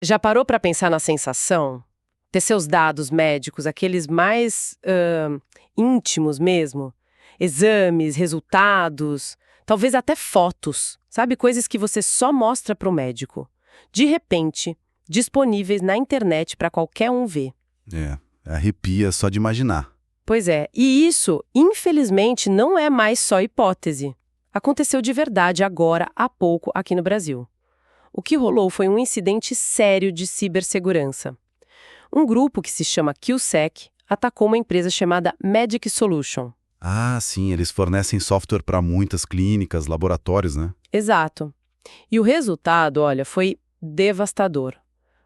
Já parou para pensar na sensação? Ter seus dados médicos, aqueles mais íntimos mesmo? Exames, resultados, talvez até fotos, sabe? Coisas que você só mostra para o médico. De repente, disponíveis na internet para qualquer um ver. Arrepia só de imaginar. Pois é, e isso, infelizmente, não é mais só hipótese. Aconteceu de verdade agora, há pouco, aqui no Brasil. O que rolou foi um incidente sério de cibersegurança. Um grupo que se chama QSEC atacou uma empresa chamada Medic Solution. Ah, sim, eles fornecem software para muitas clínicas, laboratórios, né? Exato. E o resultado, olha, foi devastador.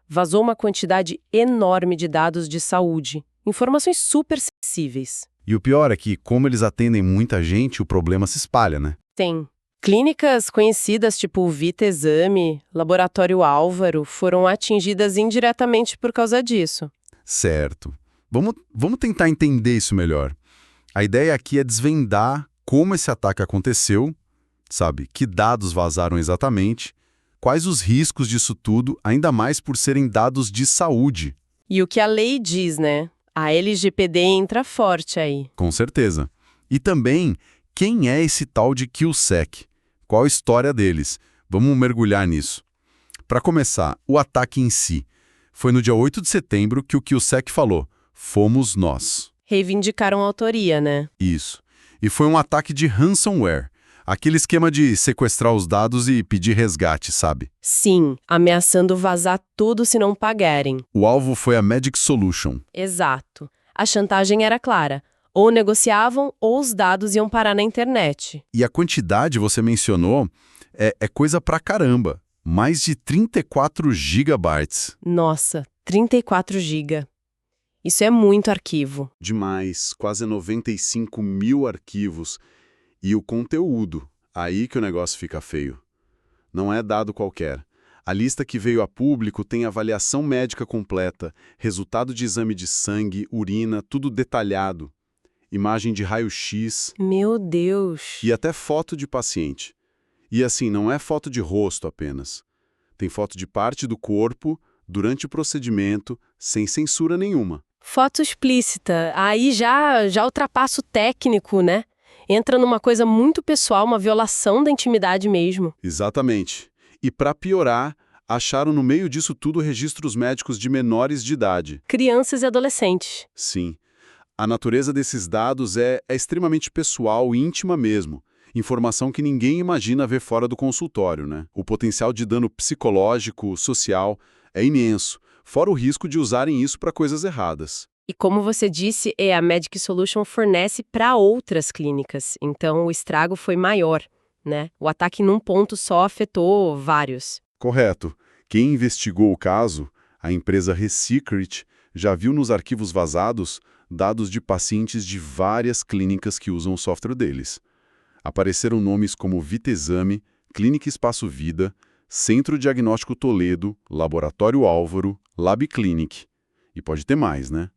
Vazou uma quantidade enorme de dados de saúde, informações super sensíveis. E o pior é que, como eles atendem muita gente, o problema se espalha, né? Tem. Clínicas conhecidas tipo Vita Exame, Laboratório Álvaro, foram atingidas indiretamente por causa disso. Certo. Vamos tentar entender isso melhor. A ideia aqui é desvendar como esse ataque aconteceu, sabe? Que dados vazaram exatamente, quais os riscos disso tudo, ainda mais por serem dados de saúde. E o que a lei diz, né? A LGPD entra forte aí. Com certeza. E também, quem é esse tal de QSEC? Qual a história deles? Vamos mergulhar nisso. Para começar, o ataque em si. Foi no dia 8 de setembro que o QSEC falou: fomos nós. Reivindicaram a autoria, né? Isso. E foi um ataque de ransomware. Aquele esquema de sequestrar os dados e pedir resgate, sabe? Sim, ameaçando vazar tudo se não pagarem. O alvo foi a Medic Solution. Exato. A chantagem era clara. Ou negociavam ou os dados iam parar na internet. E a quantidade, você mencionou, é coisa pra caramba. Mais de 34 gigabytes. Nossa, 34 GB. Isso é muito arquivo. Demais, quase 95 mil arquivos. E o conteúdo, aí que o negócio fica feio. Não é dado qualquer. A lista que veio a público tem avaliação médica completa, resultado de exame de sangue, urina, tudo detalhado. Imagem de raio-x. Meu Deus! E até foto de paciente. E assim, não é foto de rosto apenas. Tem foto de parte do corpo, durante o procedimento, sem censura nenhuma. Foto explícita. Aí já ultrapassa o técnico, né? Entra numa coisa muito pessoal, uma violação da intimidade mesmo. Exatamente. E para piorar, acharam no meio disso tudo registros médicos de menores de idade. Crianças e adolescentes. Sim. A natureza desses dados é extremamente pessoal e íntima mesmo. Informação que ninguém imagina ver fora do consultório, né? O potencial de dano psicológico, social, é imenso, fora o risco de usarem isso para coisas erradas. E como você disse, a Medic Solution fornece para outras clínicas, então o estrago foi maior, né? O ataque num ponto só afetou vários. Correto. Quem investigou o caso, a empresa Resecret, já viu nos arquivos vazados dados de pacientes de várias clínicas que usam o software deles. Apareceram nomes como Vita Exame, Clínica Espaço Vida, Centro Diagnóstico Toledo, Laboratório Álvaro, Lab Clinic. E pode ter mais, né?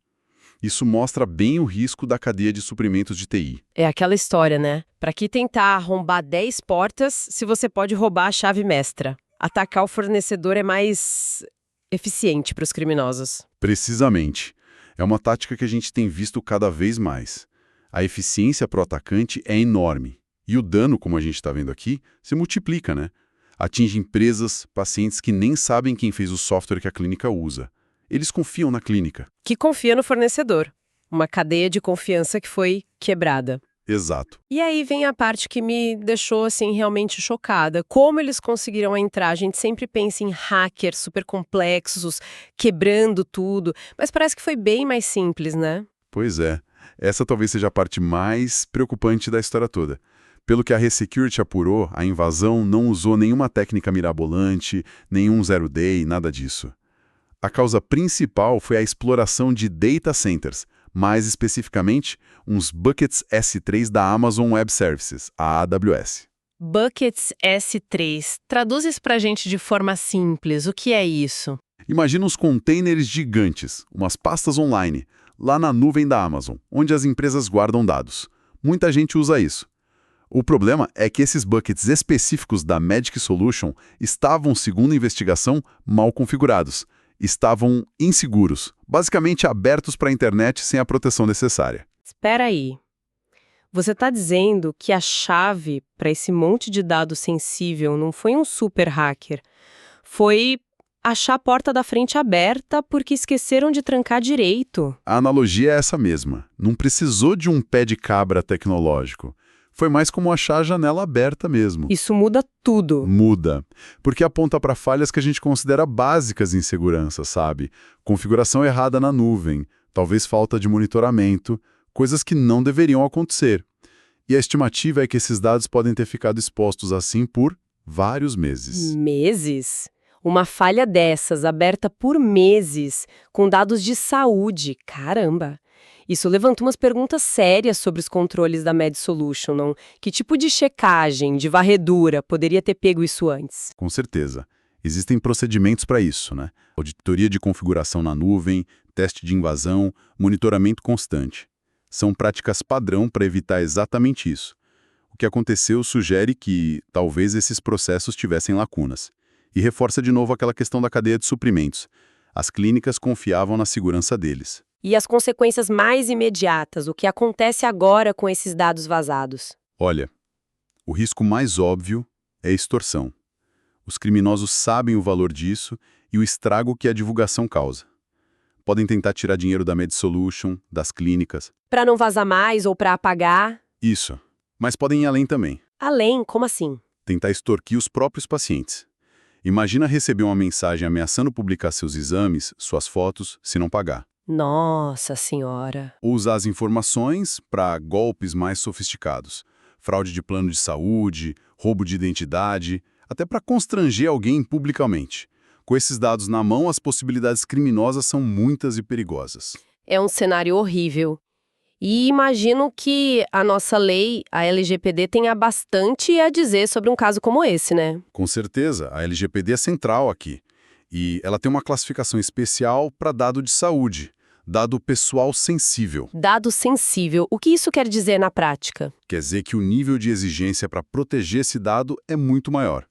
Isso mostra bem o risco da cadeia de suprimentos de TI. É aquela história, né? Para que tentar arrombar 10 portas se você pode roubar a chave mestra? Atacar o fornecedor é mais eficiente para os criminosos. Precisamente. É uma tática que a gente tem visto cada vez mais. A eficiência para o atacante é enorme. E o dano, como a gente está vendo aqui, se multiplica, né? Atinge empresas, pacientes que nem sabem quem fez o software que a clínica usa. Eles confiam na clínica. Que confia no fornecedor. Uma cadeia de confiança que foi quebrada. Exato. E aí vem a parte que me deixou, assim, realmente chocada. Como eles conseguiram entrar? A gente sempre pensa em hackers super complexos, quebrando tudo. Mas parece que foi bem mais simples, né? Pois é. Essa talvez seja a parte mais preocupante da história toda. Pelo que a Resecurity apurou, a invasão não usou nenhuma técnica mirabolante, nenhum zero day, nada disso. A causa principal foi a exploração de data centers, mais especificamente, uns Buckets S3 da Amazon Web Services, a AWS. Buckets S3. Traduz isso pra gente de forma simples. O que é isso? Imagina uns containers gigantes, umas pastas online, lá na nuvem da Amazon, onde as empresas guardam dados. Muita gente usa isso. O problema é que esses buckets específicos da Magic Solution estavam, segundo a investigação, mal configurados. Estavam inseguros, basicamente abertos para a internet sem a proteção necessária. Espera aí. Você está dizendo que a chave para esse monte de dado sensível não foi um super hacker, foi achar a porta da frente aberta porque esqueceram de trancar direito. A analogia é essa mesma. Não precisou de um pé de cabra tecnológico. Foi mais como achar a janela aberta mesmo. Isso muda tudo. Muda, porque aponta para falhas que a gente considera básicas em segurança, sabe? Configuração errada na nuvem, talvez falta de monitoramento, coisas que não deveriam acontecer. E a estimativa é que esses dados podem ter ficado expostos assim por vários meses. Meses? Uma falha dessas, aberta por meses, com dados de saúde. Caramba! Isso levantou umas perguntas sérias sobre os controles da Med Solution, não? Que tipo de checagem, de varredura, poderia ter pego isso antes? Com certeza. Existem procedimentos para isso, né? Auditoria de configuração na nuvem, teste de invasão, monitoramento constante. São práticas padrão para evitar exatamente isso. O que aconteceu sugere que talvez esses processos tivessem lacunas. E reforça de novo aquela questão da cadeia de suprimentos. As clínicas confiavam na segurança deles. E as consequências mais imediatas, o que acontece agora com esses dados vazados? Olha, o risco mais óbvio é extorsão. Os criminosos sabem o valor disso e o estrago que a divulgação causa. Podem tentar tirar dinheiro da Med Solution, das clínicas. Para não vazar mais ou para apagar? Isso. Mas podem ir além também. Além, como assim? Tentar extorquir os próprios pacientes. Imagina receber uma mensagem ameaçando publicar seus exames, suas fotos, se não pagar. Nossa Senhora! Ou usar as informações para golpes mais sofisticados. Fraude de plano de saúde, roubo de identidade, até para constranger alguém publicamente. Com esses dados na mão, as possibilidades criminosas são muitas e perigosas. É um cenário horrível. E imagino que a nossa lei, a LGPD, tenha bastante a dizer sobre um caso como esse, né? Com certeza, a LGPD é central aqui. E ela tem uma classificação especial para dado de saúde, dado pessoal sensível. Dado sensível, o que isso quer dizer na prática? Quer dizer que o nível de exigência para proteger esse dado é muito maior.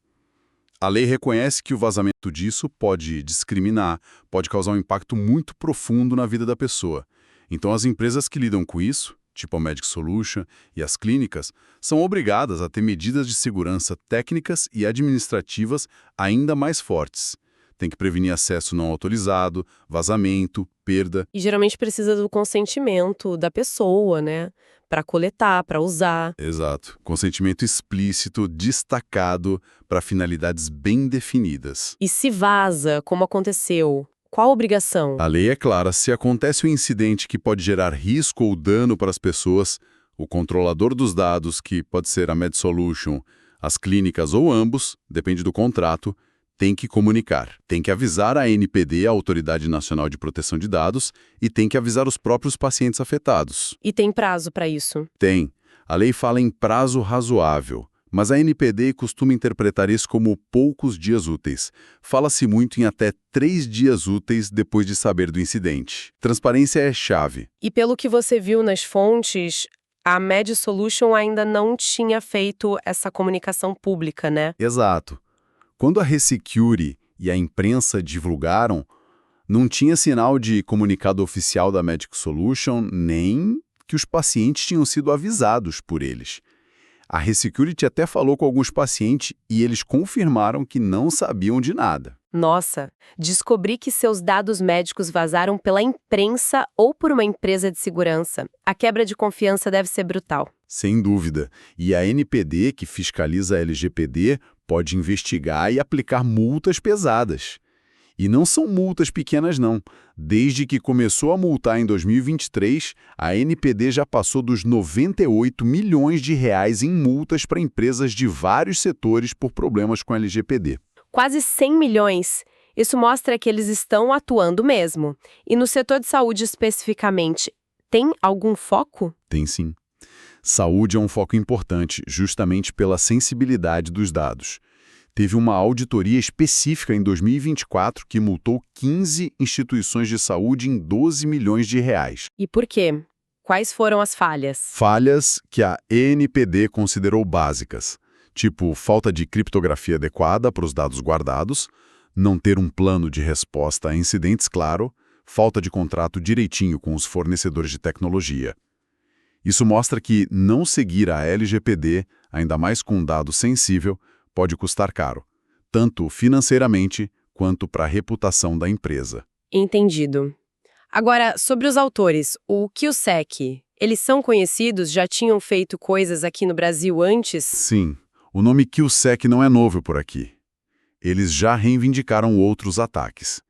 A lei reconhece que o vazamento disso pode discriminar, pode causar um impacto muito profundo na vida da pessoa. Então as empresas que lidam com isso, tipo a Magic Solution e as clínicas, são obrigadas a ter medidas de segurança técnicas e administrativas ainda mais fortes. Tem que prevenir acesso não autorizado, vazamento, perda. E geralmente precisa do consentimento da pessoa, né? Para coletar, para usar. Exato. Consentimento explícito, destacado, para finalidades bem definidas. E se vaza, como aconteceu, qual a obrigação? A lei é clara. Se acontece um incidente que pode gerar risco ou dano para as pessoas, o controlador dos dados, que pode ser a Med Solution, as clínicas ou ambos, depende do contrato, tem que comunicar. Tem que avisar a ANPD, a Autoridade Nacional de Proteção de Dados, e tem que avisar os próprios pacientes afetados. E tem prazo para isso? Tem. A lei fala em prazo razoável, mas a ANPD costuma interpretar isso como poucos dias úteis. Fala-se muito em até 3 dias úteis depois de saber do incidente. Transparência é chave. E pelo que você viu nas fontes, a Med Solution ainda não tinha feito essa comunicação pública, né? Exato. Quando a Resecure e a imprensa divulgaram, não tinha sinal de comunicado oficial da Magic Solution, nem que os pacientes tinham sido avisados por eles. A Resecurity até falou com alguns pacientes e eles confirmaram que não sabiam de nada. Nossa, descobri que seus dados médicos vazaram pela imprensa ou por uma empresa de segurança. A quebra de confiança deve ser brutal. Sem dúvida. E a ANPD, que fiscaliza a LGPD, pode investigar e aplicar multas pesadas. E não são multas pequenas, não. Desde que começou a multar em 2023, a ANPD já passou dos 98 milhões de reais em multas para empresas de vários setores por problemas com a LGPD. Quase 100 milhões. Isso mostra que eles estão atuando mesmo. E no setor de saúde especificamente, tem algum foco? Tem sim. Saúde é um foco importante, justamente pela sensibilidade dos dados. Teve uma auditoria específica em 2024 que multou 15 instituições de saúde em 12 milhões de reais. E por quê? Quais foram as falhas? Falhas que a ANPD considerou básicas, tipo falta de criptografia adequada para os dados guardados, não ter um plano de resposta a incidentes claro, falta de contrato direitinho com os fornecedores de tecnologia. Isso mostra que não seguir a LGPD, ainda mais com um dado sensível, pode custar caro, tanto financeiramente quanto para a reputação da empresa. Entendido. Agora, sobre os autores, o QSEC, eles são conhecidos? Já tinham feito coisas aqui no Brasil antes? Sim, o nome QSEC não é novo por aqui. Eles já reivindicaram outros ataques.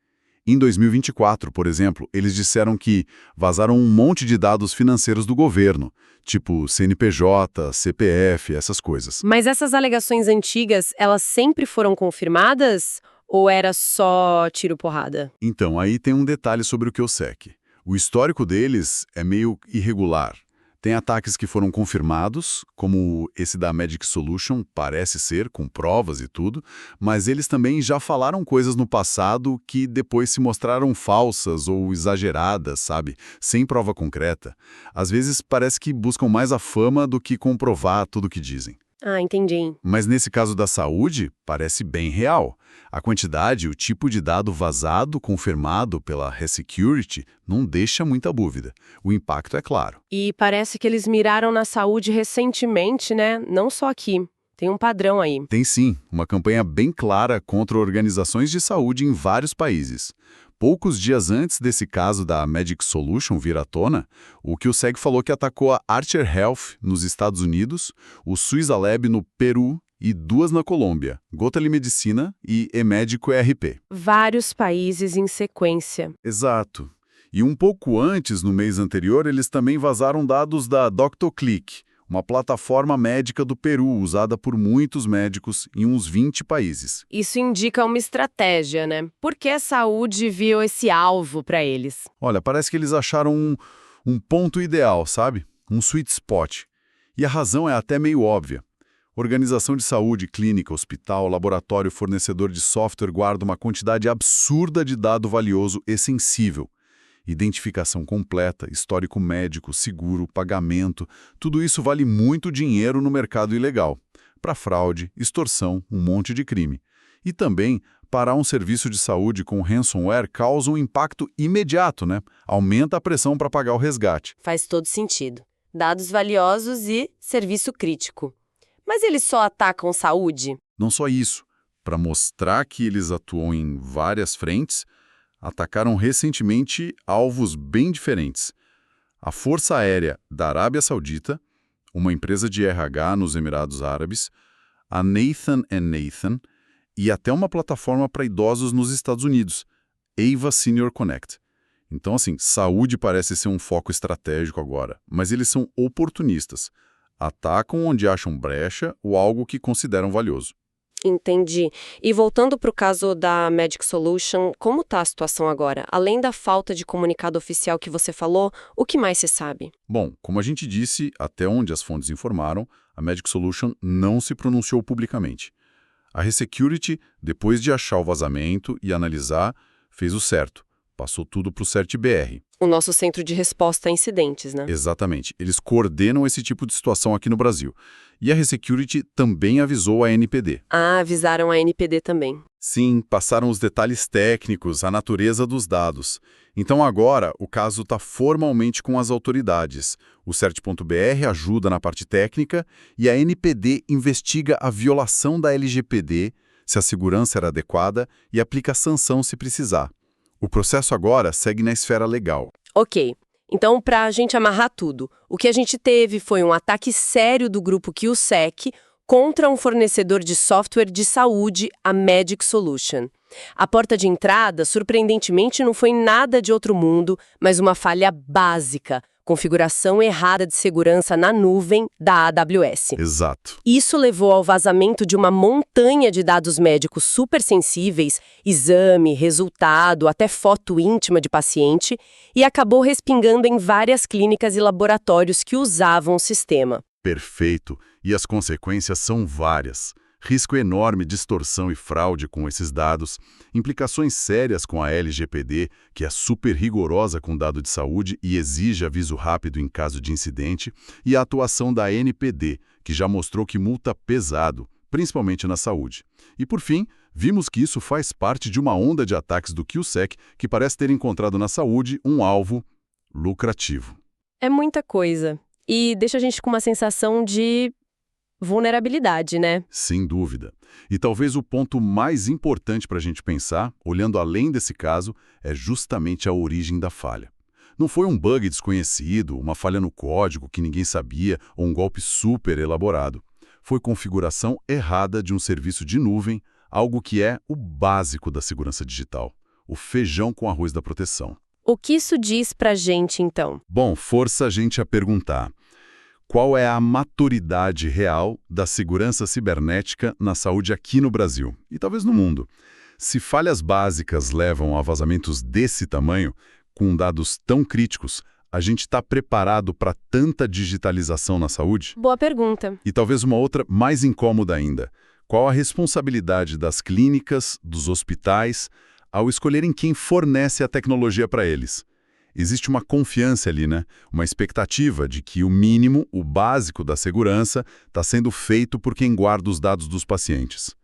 Em 2024, por exemplo, eles disseram que vazaram um monte de dados financeiros do governo, tipo CNPJ, CPF, essas coisas. Mas essas alegações antigas, elas sempre foram confirmadas? Ou era só tiro-porrada? Então, aí tem um detalhe sobre o QSEC. O histórico deles é meio irregular. Tem ataques que foram confirmados, como esse da Magic Solution, parece ser, com provas e tudo, mas eles também já falaram coisas no passado que depois se mostraram falsas ou exageradas, sabe? Sem prova concreta. Às vezes parece que buscam mais a fama do que comprovar tudo o que dizem. Ah, entendi. Mas nesse caso da saúde, parece bem real. A quantidade e o tipo de dado vazado confirmado pela Resecurity não deixa muita dúvida. O impacto é claro. E parece que eles miraram na saúde recentemente, né? Não só aqui. Tem um padrão aí. Tem sim, uma campanha bem clara contra organizações de saúde em vários países. Poucos dias antes desse caso da Magic Solution vir à tona, o QSEC falou que atacou a Archer Health nos Estados Unidos, o Suizalab no Peru e 2 na Colômbia, Gotali Medicina e eMédico ERP. Vários países em sequência. Exato. E um pouco antes, no mês anterior, eles também vazaram dados da DoctorClick, uma plataforma médica do Peru usada por muitos médicos em uns 20 países. Isso indica uma estratégia, né? Por que a saúde viu esse alvo para eles? Olha, parece que eles acharam um ponto ideal, sabe? Um sweet spot. E a razão é até meio óbvia. Organização de saúde, clínica, hospital, laboratório, fornecedor de software guarda uma quantidade absurda de dado valioso e sensível. Identificação completa, histórico médico, seguro, pagamento, tudo isso vale muito dinheiro no mercado ilegal. Para fraude, extorsão, um monte de crime. E também, parar um serviço de saúde com ransomware causa um impacto imediato, né? Aumenta a pressão para pagar o resgate. Faz todo sentido. Dados valiosos e serviço crítico. Mas eles só atacam saúde? Não só isso. Para mostrar que eles atuam em várias frentes, atacaram recentemente alvos bem diferentes. A Força Aérea da Arábia Saudita, uma empresa de RH nos Emirados Árabes, a Nathan Nathan e até uma plataforma para idosos nos Estados Unidos, Ava Senior Connect. Então, assim, saúde parece ser um foco estratégico agora, mas eles são oportunistas. Atacam onde acham brecha ou algo que consideram valioso. Entendi. E voltando para o caso da Magic Solution, como está a situação agora? Além da falta de comunicado oficial que você falou, o que mais se sabe? Bom, como a gente disse, até onde as fontes informaram, a Magic Solution não se pronunciou publicamente. A Resecurity, depois de achar o vazamento e analisar, fez o certo. Passou tudo para o CERT-BR. O nosso centro de resposta a incidentes, né? Exatamente. Eles coordenam esse tipo de situação aqui no Brasil. E a Resecurity também avisou a ANPD. Ah, avisaram a NPD também. Sim, passaram os detalhes técnicos, a natureza dos dados. Então agora o caso está formalmente com as autoridades. O CERT.br ajuda na parte técnica e a ANPD investiga a violação da LGPD, se a segurança era adequada, e aplica sanção se precisar. O processo agora segue na esfera legal. Ok. Então, para a gente amarrar tudo, o que a gente teve foi um ataque sério do grupo QSEC contra um fornecedor de software de saúde, a Magic Solution. A porta de entrada, surpreendentemente, não foi nada de outro mundo, mas uma falha básica, configuração errada de segurança na nuvem da AWS. Exato. Isso levou ao vazamento de uma montanha de dados médicos super sensíveis, exame, resultado, até foto íntima de paciente, e acabou respingando em várias clínicas e laboratórios que usavam o sistema. Perfeito. E as consequências são várias. Risco enorme de distorção e fraude com esses dados, implicações sérias com a LGPD, que é super rigorosa com dado de saúde e exige aviso rápido em caso de incidente, e a atuação da NPD, que já mostrou que multa pesado, principalmente na saúde. E por fim, vimos que isso faz parte de uma onda de ataques do QSEC que parece ter encontrado na saúde um alvo lucrativo. É muita coisa. E deixa a gente com uma sensação de vulnerabilidade, né? Sem dúvida. E talvez o ponto mais importante para a gente pensar, olhando além desse caso, é justamente a origem da falha. Não foi um bug desconhecido, uma falha no código que ninguém sabia ou um golpe super elaborado. Foi configuração errada de um serviço de nuvem, algo que é o básico da segurança digital, o feijão com arroz da proteção. O que isso diz pra gente, então? Bom, força a gente a perguntar: qual é a maturidade real da segurança cibernética na saúde aqui no Brasil e talvez no mundo? Se falhas básicas levam a vazamentos desse tamanho, com dados tão críticos, a gente está preparado para tanta digitalização na saúde? Boa pergunta. E talvez uma outra mais incômoda ainda: qual a responsabilidade das clínicas, dos hospitais, ao escolherem quem fornece a tecnologia para eles? Existe uma confiança ali, né? Uma expectativa de que o mínimo, o básico da segurança, está sendo feito por quem guarda os dados dos pacientes.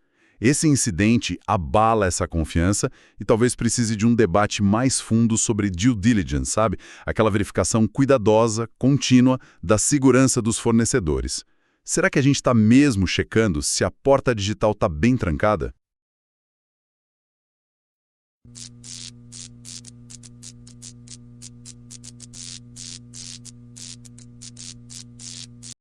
Esse incidente abala essa confiança e talvez precise de um debate mais fundo sobre due diligence, sabe? Aquela verificação cuidadosa, contínua, da segurança dos fornecedores. Será que a gente está mesmo checando se a porta digital está bem trancada?